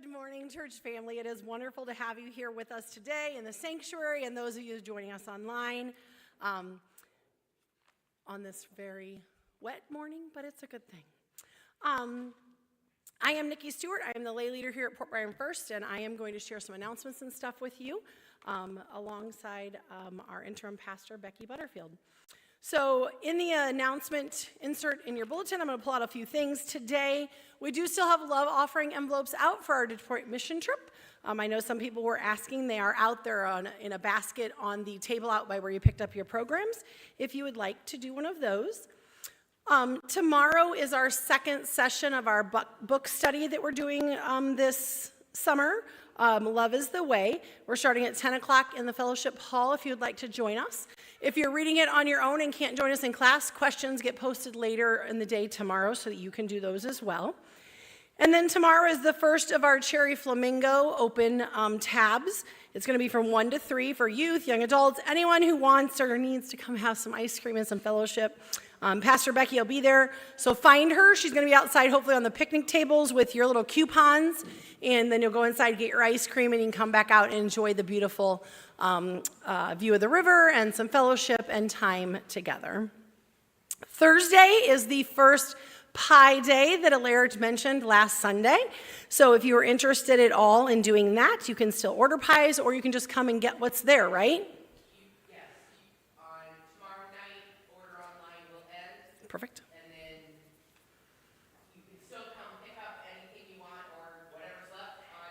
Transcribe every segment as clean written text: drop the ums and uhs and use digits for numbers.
Good morning, church family. It is wonderful to have you here with us today in the sanctuary and those of you joining us online on this very wet morning, but it's a good thing. I am Nikki Stewart. I am the lay leader here at Port Byron First, and I am going to share some announcements and stuff with you alongside our interim pastor, Becky Butterfield. So in the announcement insert in your bulletin, I'm going to pull out a few things. Today, we do still have love offering envelopes out for our Detroit mission trip. I know some people were asking. They are out there in a basket on the table out by where you picked up your programs, if you would like to do one of those. Tomorrow is our second session of our book study that we're doing this summer. Love is the Way. We're starting at 10 o'clock in the fellowship hall if you'd like to join us. If you're reading it on your own and can't join us in class, questions get posted later in the day tomorrow so that you can do those as well. And then tomorrow is the first of our Cherry Flamingo open tabs. It's going to be from 1 to 3 for youth, young adults, anyone who wants or needs to come have some ice cream and some fellowship. Pastor Becky will be there, so find her. She's going to be outside, hopefully on the picnic tables with your little coupons, and then you'll go inside, get your ice cream, and you can come back out and enjoy the beautiful view of the river and some fellowship and time together. Thursday is the first Pie Day that Alaric mentioned last Sunday. So if you are interested at all in doing that, you can still order pies, or you can just come and get what's there, right? Perfect. And then you can still come pick up anything you want or whatever's left on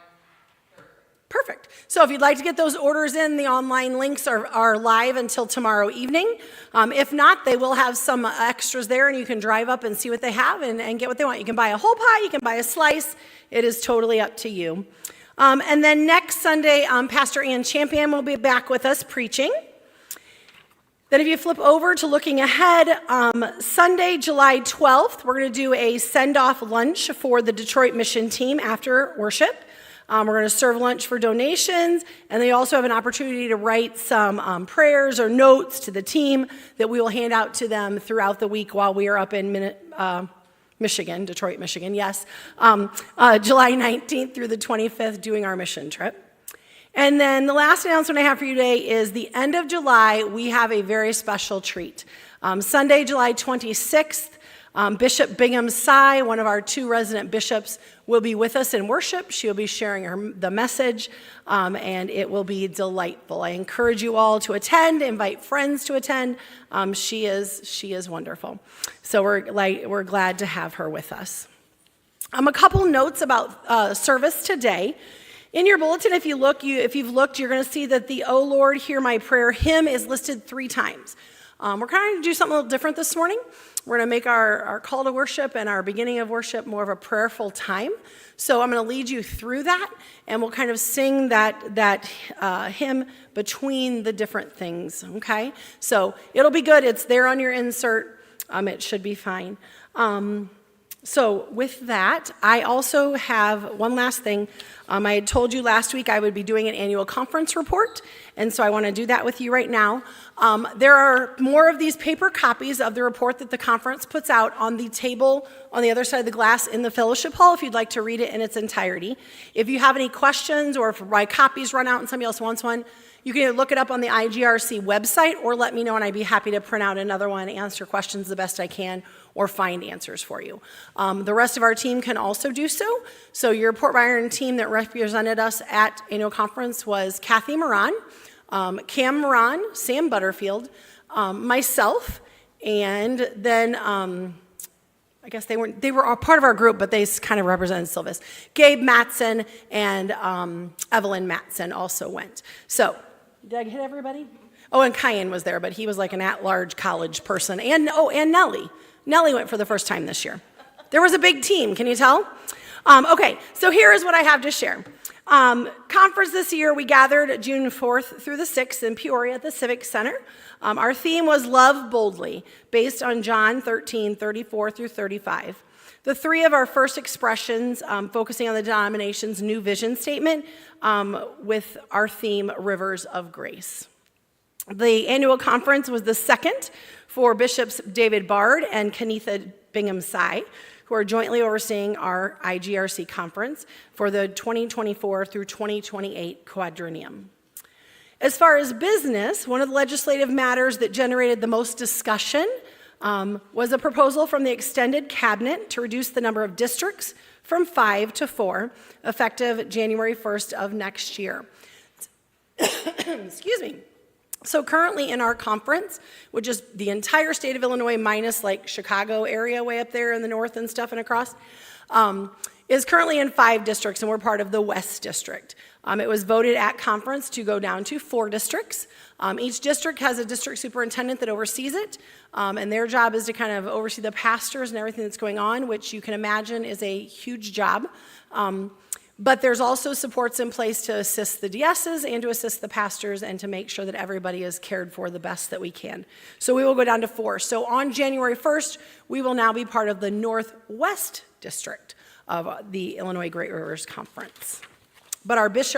Thursday. Perfect. So if you'd like to get those orders in, the online links are live until tomorrow evening. If not, they will have some extras there, and you can drive up and see what they have and get what they want. You can buy a whole pie, you can buy a slice. It is totally up to you. And then next Sunday, Pastor Ann Champion will be back with us preaching. Then if you flip over to looking ahead, Sunday, July 12th, we're going to do a send-off lunch for the Detroit mission team after worship. We're going to serve lunch for donations, and they also have an opportunity to write some prayers or notes to the team that we will hand out to them throughout the week while we are up in Michigan, Detroit, Michigan, yes, July 19th through the 25th doing our mission trip. And then the last announcement I have for you today is the end of July, we have a very special treat. Sunday, July 26th, Bishop Bingham Tsai, one of our 2 resident bishops, will be with us in worship. She'll be sharing the message, and it will be delightful. I encourage you all to attend, invite friends to attend. She is wonderful. So we're glad to have her with us. A couple notes about service today. In your bulletin, if you've looked, you're going to see that the "O Lord, Hear My Prayer" hymn is listed 3 times. We're kind of do something a little different this morning. We're going to make our call to worship and our beginning of worship more of a prayerful time. So I'm going to lead you through that, and we'll kind of sing that hymn between the different things, okay? So it'll be good. It's there on your insert. It should be fine. So with that, I also have one last thing. I had told you last week I would be doing an annual conference report, and so I want to do that with you right now. There are more of these paper copies of the report that the conference puts out on the table on the other side of the glass in the fellowship hall if you'd like to read it in its entirety. If you have any questions or if my copies run out and somebody else wants one, you can either look it up on the IGRC website or let me know, and I'd be happy to print out another one, answer questions the best I can, or find answers for you. The rest of our team can also do so. So your Port Byron team that represented us at annual conference was Kathy Moran, Cam Moran, Sam Butterfield, myself, and then I guess they were a part of our group, but they kind of represented Silvis. Gabe Matson and Evelyn Matson also went. So, did I hit everybody? Oh, and Kyan was there, but he was like an at-large college person. And Nellie. Nellie went for the first time this year. There was a big team, can you tell? Okay, so here is what I have to share. Conference this year, we gathered June 4th through the 6th in Peoria at the Civic Center. Our theme was Love Boldly, based on John 13:34 through 35. The 3 of our first expressions focusing on the denomination's new vision statement with our theme, Rivers of Grace. The annual conference was the second for Bishops David Bard and Kenitha Bingham Tsai, who are jointly overseeing our IGRC conference for the 2024 through 2028 quadrennium. As far as business, one of the legislative matters that generated the most discussion was a proposal from the extended cabinet to reduce the number of districts from 5 to 4, effective January 1st of next year. Excuse me. So currently in our conference, which is the entire state of Illinois minus like Chicago area way up there in the north and stuff and across, is currently in 5 districts, and we're part of the West District. It was voted at conference to go down to 4 districts. Each district has a district superintendent that oversees it, and their job is to kind of oversee the pastors and everything that's going on, which you can imagine is a huge job. But there's also supports in place to assist the DSs and to assist the pastors and to make sure that everybody is cared for the best that we can. So we will go down to 4. So on January 1st, we will now be part of the Northwest District of the Illinois Great Rivers Conference. But our DS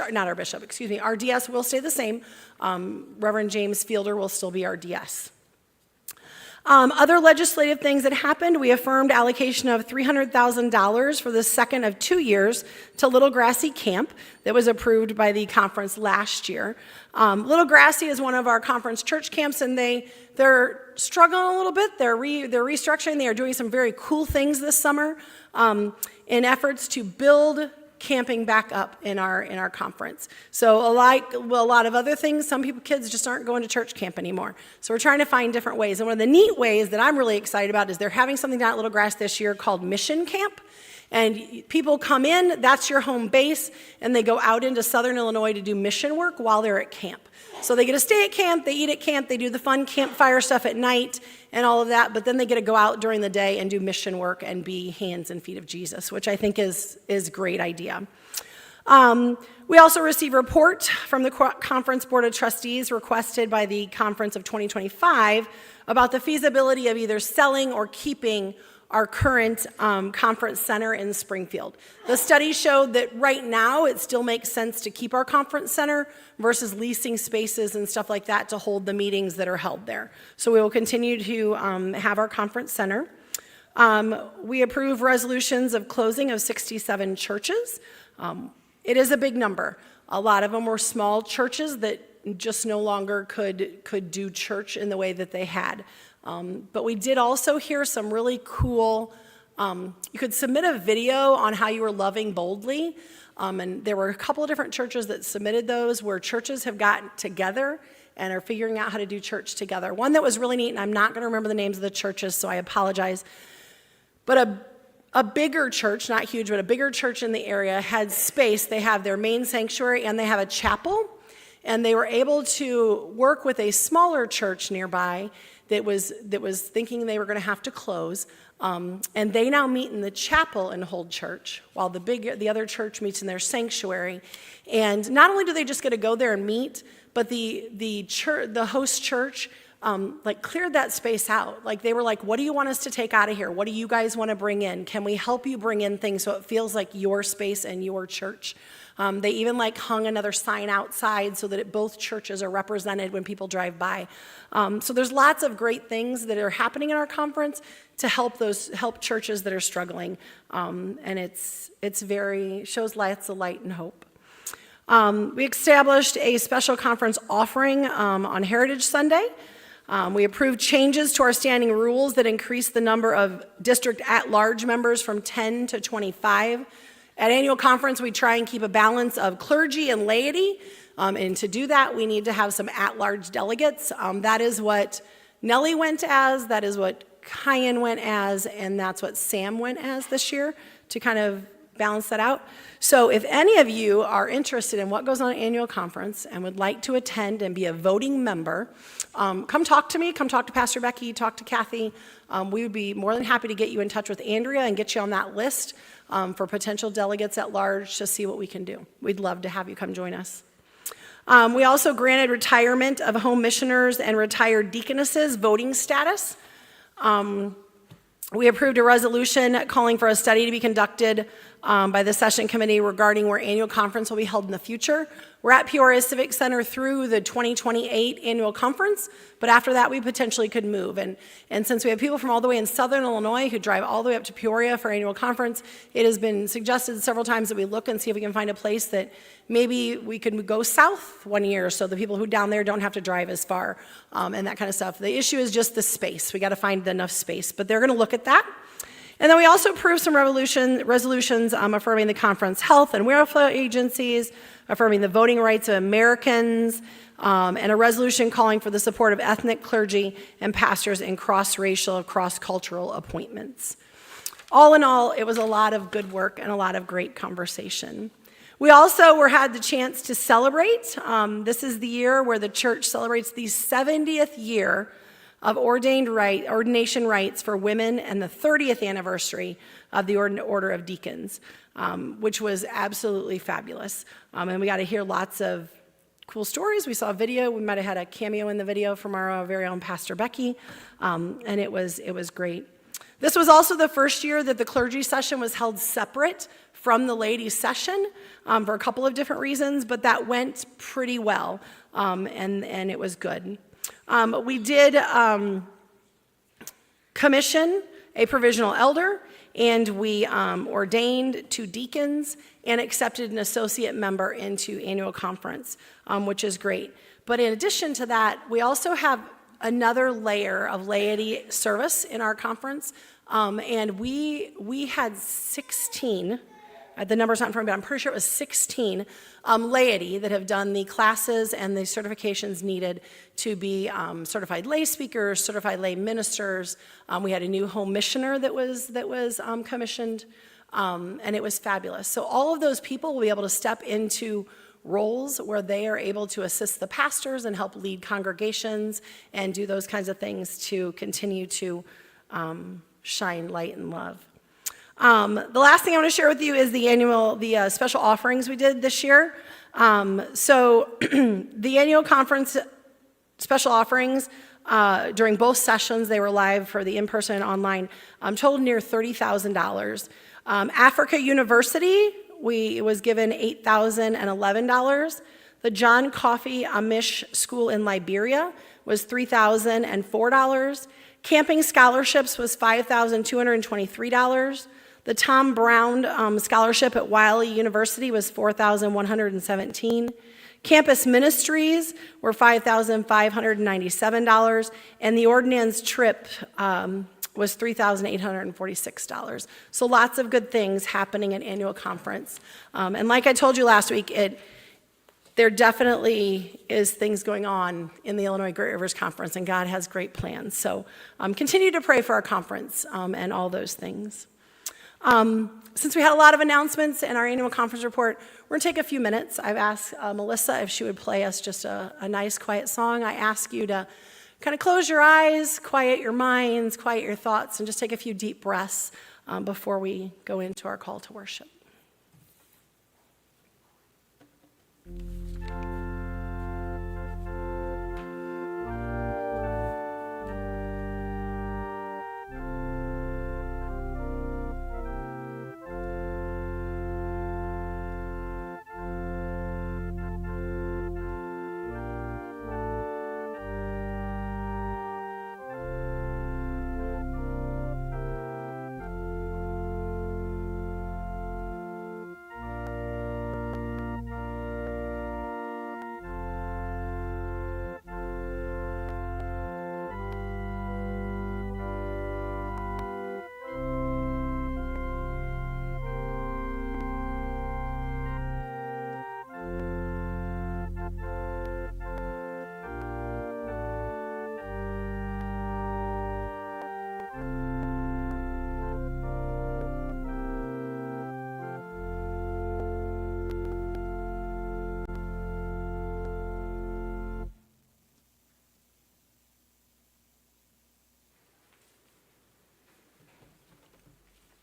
will stay the same. Reverend James Fielder will still be our DS. Other legislative things that happened, we affirmed allocation of $300,000 for the second of 2 years to Little Grassy Camp that was approved by the conference last year. Little Grassy is one of our conference church camps, and they're struggling a little bit. They're restructuring. They are doing some very cool things this summer in efforts to build camping back up in our conference. So like a lot of other things, kids just aren't going to church camp anymore. So we're trying to find different ways. And one of the neat ways that I'm really excited about is they're having something down at Little Grass this year called Mission Camp. And people come in, that's your home base, and they go out into southern Illinois to do mission work while they're at camp. So they get to stay at camp, they eat at camp, they do the fun campfire stuff at night and all of that, but then they get to go out during the day and do mission work and be hands and feet of Jesus, which I think is a great idea. We also received a report from the Conference Board of Trustees requested by the Conference of 2025 about the feasibility of either selling or keeping our current conference center in Springfield. The study showed that right now it still makes sense to keep our conference center versus leasing spaces and stuff like that to hold the meetings that are held there. So we will continue to have our conference center. We approve resolutions of closing of 67 churches. It is a big number. A lot of them were small churches that just no longer could do church in the way that they had. But we did also hear some really cool, you could submit a video on how you were loving boldly. And there were a couple of different churches that submitted those where churches have gotten together and are figuring out how to do church together. One that was really neat, and I'm not going to remember the names of the churches, so I apologize. But a bigger church, not huge, but a bigger church in the area had space. They have their main sanctuary and they have a chapel. And they were able to work with a smaller church nearby that was thinking they were going to have to close. And they now meet in the chapel and hold church, while the other church meets in their sanctuary. And not only do they just get to go there and meet, but the host church cleared that space out. Like they were like, what do you want us to take out of here? What do you guys want to bring in? Can we help you bring in things so it feels like your space and your church? They even hung another sign outside so that both churches are represented when people drive by. So there's lots of great things that are happening in our conference to help churches that are struggling. And it's shows lots of light and hope. We established a special conference offering on Heritage Sunday. We approved changes to our standing rules that increased the number of district at-large members from 10 to 25. At annual conference, we try and keep a balance of clergy and laity, and to do that, we need to have some at-large delegates. That is what Nellie went as, that is what Kyan went as, and that's what Sam went as this year to kind of balance that out. So if any of you are interested in what goes on at annual conference and would like to attend and be a voting member, come talk to me, come talk to Pastor Becky, talk to Kathy. We would be more than happy to get you in touch with Andrea and get you on that list for potential delegates at large to see what we can do. We'd love to have you come join us. We also granted retirement of home missioners and retired deaconesses voting status. We approved a resolution calling for a study to be conducted by the session committee regarding where annual conference will be held in the future. We're at Peoria Civic Center through the 2028 annual conference, but after that we potentially could move. And since we have people from all the way in southern Illinois who drive all the way up to Peoria for annual conference, it has been suggested several times that we look and see if we can find a place that maybe we could go south one year so the people who down there don't have to drive as far and that kind of stuff. The issue is just the space. We got to find enough space, but they're going to look at that. And then we also approved some resolutions affirming the conference health and welfare agencies, affirming the voting rights of Americans, and a resolution calling for the support of ethnic clergy and pastors in cross-racial, cross-cultural appointments. All in all, it was a lot of good work and a lot of great conversation. We also had the chance to celebrate. This is the year where the church celebrates the 70th year of ordination rights for women and the 30th anniversary of the Order of Deacons, which was absolutely fabulous. And we got to hear lots of cool stories. We saw a video. We might have had a cameo in the video from our very own Pastor Becky, and it was great. This was also the first year that the clergy session was held separate from the ladies' session for a couple of different reasons, but that went pretty well, and it was good. We did commission a provisional elder, and we ordained 2 deacons and accepted an associate member into annual conference, which is great. But in addition to that, we also have another layer of laity service in our conference, and we had 16. The number's not in front of me, but I'm pretty sure it was 16 laity that have done the classes and the certifications needed to be certified lay speakers, certified lay ministers. We had a new home missioner that was commissioned, and it was fabulous. So all of those people will be able to step into roles where they are able to assist the pastors and help lead congregations and do those kinds of things to continue to shine light and love. The last thing I want to share with you is the special offerings we did this year. So the annual conference special offerings during both sessions, they were live for the in-person and online, totaled near $30,000. Africa University, it was given $8,011. The John Coffey Amish School in Liberia was $3,004. Camping scholarships was $5,223. The Tom Brown Scholarship at Wiley University was $4,117. Campus ministries were $5,597, and the ordinance trip was $3,846. So lots of good things happening at annual conference. And like I told you last week, there definitely is things going on in the Illinois Great Rivers Conference, and God has great plans. So continue to pray for our conference and all those things. Since we had a lot of announcements in our annual conference report, we're going to take a few minutes. I've asked Melissa if she would play us just a nice, quiet song. I ask you to kind of close your eyes, quiet your minds, quiet your thoughts, and just take a few deep breaths before we go into our call to worship.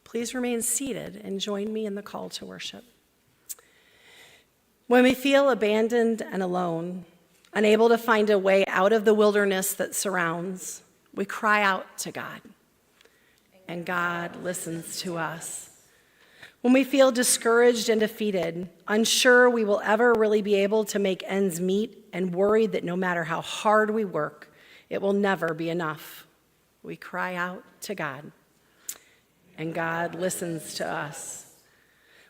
Please remain seated and join me in the call to worship. When we feel abandoned and alone, unable to find a way out of the wilderness that surrounds, we cry out to God, and God listens to us. When we feel discouraged and defeated, unsure we will ever really be able to make ends meet, and worried that no matter how hard we work, it will never be enough, we cry out to God, and God listens to us.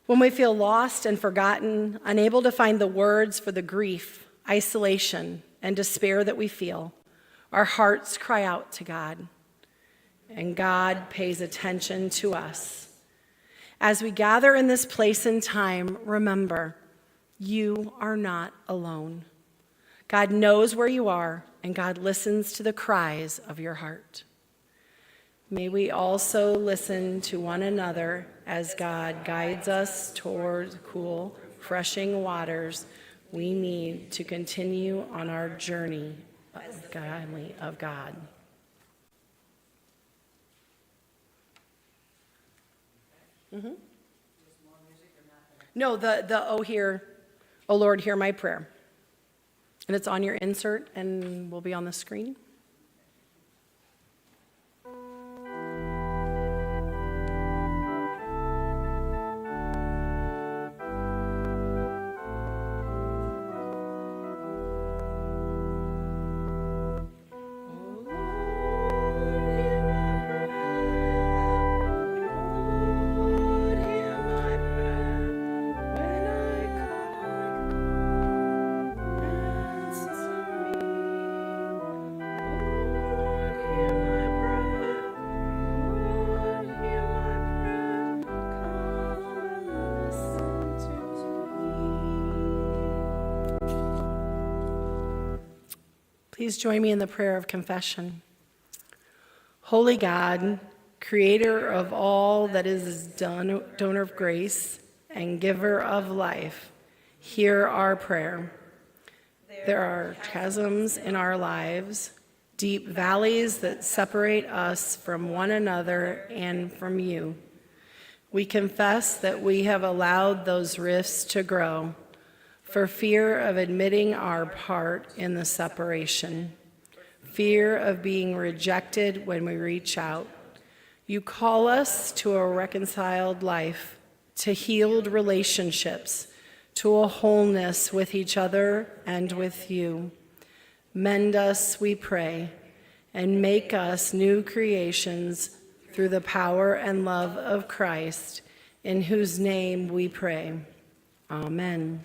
When we feel lost and forgotten, unable to find the words for the grief, isolation, and despair that we feel, our hearts cry out to God, and God pays attention to us. As we gather in this place and time, remember, you are not alone. God knows where you are, and God listens to the cries of your heart. May we also listen to one another as God guides us toward cool, refreshing waters we need to continue on our journey of God. Mm-hmm. No, the O Lord, hear my prayer. And it's on your insert and will be on the screen. Please join me in the prayer of confession. Holy God, creator of all that is donor of grace and giver of life, hear our prayer. There are chasms in our lives, deep valleys that separate us from one another and from you. We confess that we have allowed those rifts to grow for fear of admitting our part in the separation, fear of being rejected when we reach out. You call us to a reconciled life, to healed relationships, to a wholeness with each other and with you. Mend us, we pray, and make us new creations through the power and love of Christ, in whose name we pray. Amen.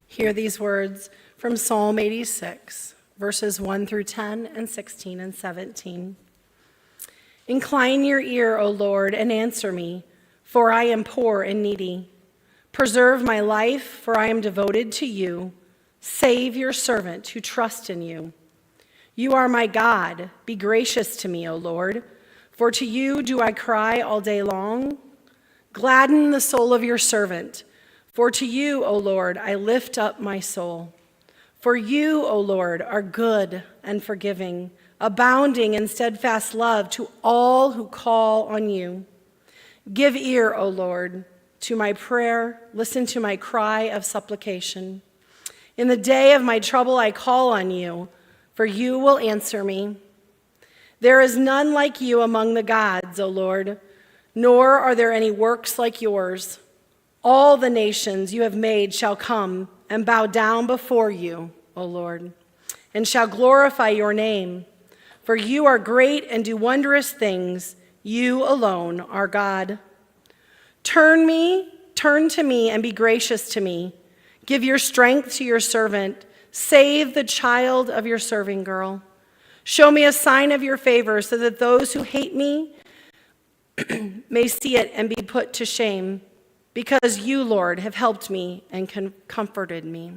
Hear these words from Psalm 86, verses 1 through 10 and 16 and 17. Incline your ear, O Lord, and answer me, for I am poor and needy. Preserve my life, for I am devoted to you. Save your servant who trusts in you. You are my God. Be gracious to me, O Lord, for to you do I cry all day long. Gladden the soul of your servant. For to you, O Lord, I lift up my soul. For you, O Lord, are good and forgiving, abounding in steadfast love to all who call on you. Give ear, O Lord, to my prayer. Listen to my cry of supplication. In the day of my trouble, I call on you, for you will answer me. There is none like you among the gods, O Lord, nor are there any works like yours. All the nations you have made shall come and bow down before you, O Lord, and shall glorify your name. For you are great and do wondrous things. You alone are God. Turn to me and be gracious to me. Give your strength to your servant. Save the child of your serving girl. Show me a sign of your favor so that those who hate me may see it and be put to shame. Because you, Lord, have helped me and comforted me.